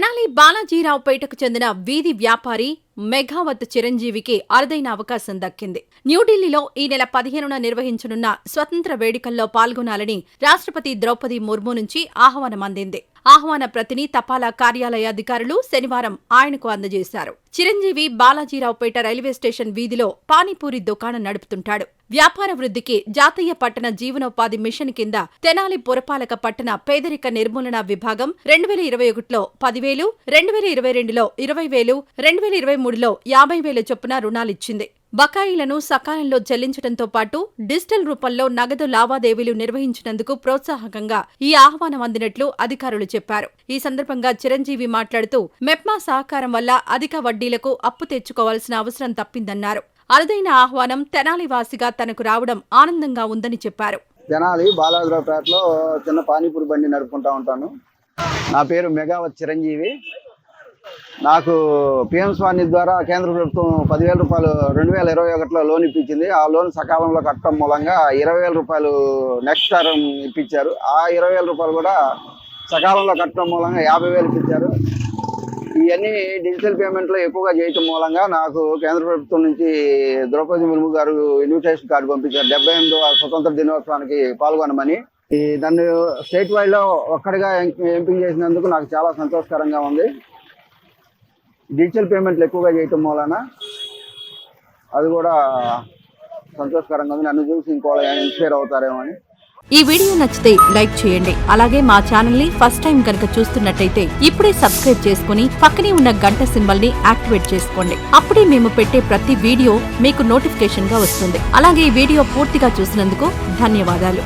తెనాలి బాలాజీరావుపేటకు చెందిన వీధి వ్యాపారి మెఘావత్ చిరంజీవికి అరుదైన అవకాశం దక్కింది. న్యూఢిల్లీలో ఈ నెల 15న నిర్వహించనున్న స్వతంత్ర వేడుకల్లో పాల్గొనాలని రాష్ట్రపతి ద్రౌపది ముర్ము నుంచి ఆహ్వానం అందింది. ఆహ్వాన ప్రతిని తపాలా కార్యాలయ అధికారులు శనివారం ఆయనకు అందజేశారు. చిరంజీవి బాలాజీరావుపేట రైల్వే స్టేషన్ వీధిలో పానీపూరి దుకాణం నడుపుతుంటాడు. వ్యాపార వృద్ధికి జాతీయ పట్టణ జీవనోపాధి మిషన్ కింద తెనాలి పురపాలక పట్టణ పేదరిక నిర్మూలన విభాగం 2021లో 10,000, 2022లో 20,000, 2023లో 50,000 చొప్పున రుణాలిచ్చింది. బకాయిలను సకాలంలో చెల్లించడంతో పాటు డిజిటల్ రూపంలో నగదు లావాదేవీలు నిర్వహించినందుకు ప్రోత్సాహకంగా ఈ ఆహ్వానం అందినట్లు అధికారులు చెప్పారు. ఈ సందర్భంగా చిరంజీవి మాట్లాడుతూ మెప్మా సహకారం వల్ల అధిక వడ్డీలకు అప్పు తెచ్చుకోవాల్సిన అవసరం తప్పిందన్నారు. అరుదైన ఆహ్వానం తెనాలి వాసిగా తనకు రావడం ఆనందంగా ఉందని చెప్పారు. తెనాలి బాలాజీరావుపేటలో చిన్న పానీపూరి బండి నడుపుకుంటా ఉంటాను. నా పేరు మెఘావత్ చిరంజీవి. నాకు పిఎం స్వానిధి ద్వారా కేంద్ర ప్రభుత్వం 10,000 రూపాయలు 2021లో లోన్ ఇప్పించింది. ఆ లోన్ సకాలంలో కట్టడం మూలంగా 20,000 రూపాయలు నెక్స్ట్ టర్మ్ ఇప్పించారు. ఆ 20,000 రూపాయలు కూడా సకాలంలో కట్టడం మూలంగా 50,000 ఇప్పించారు. ఇవన్నీ డిజిటల్ పేమెంట్లో ఎక్కువగా చేయటం మూలంగా నాకు కేంద్ర ప్రభుత్వం నుంచి ద్రౌపది ముర్ము గారు ఇన్విటేషన్ కార్డు పంపించారు. 78వ స్వతంత్ర దినోత్సవానికి పాల్గొనమని. నన్ను స్టేట్ వైడ్లో ఒక్కడిగా ఎంపిక చేసినందుకు నాకు చాలా సంతోషకరంగా ఉంది. డిజిటల్ పేమెంట్లు ఎక్కువగా చేయటం మూలన అది కూడా సంతోషకరంగా ఉంది. నన్ను చూసి ఇంకోళ్ళు ఇన్స్పైర్ అవుతారేమో అని. ఈ వీడియో నచ్చితే లైక్ చేయండి. అలాగే మా ఛానల్ ని ఫస్ట్ టైం కనుక చూస్తున్నట్టయితే ఇప్పుడే సబ్స్క్రైబ్ చేసుకుని పక్కనే ఉన్న గంట సింబల్ ని యాక్టివేట్ చేసుకోండి. అప్పుడే మేము పెట్టే ప్రతి వీడియో మీకు నోటిఫికేషన్ గా వస్తుంది. అలాగే ఈ వీడియో పూర్తిగా చూసినందుకు ధన్యవాదాలు.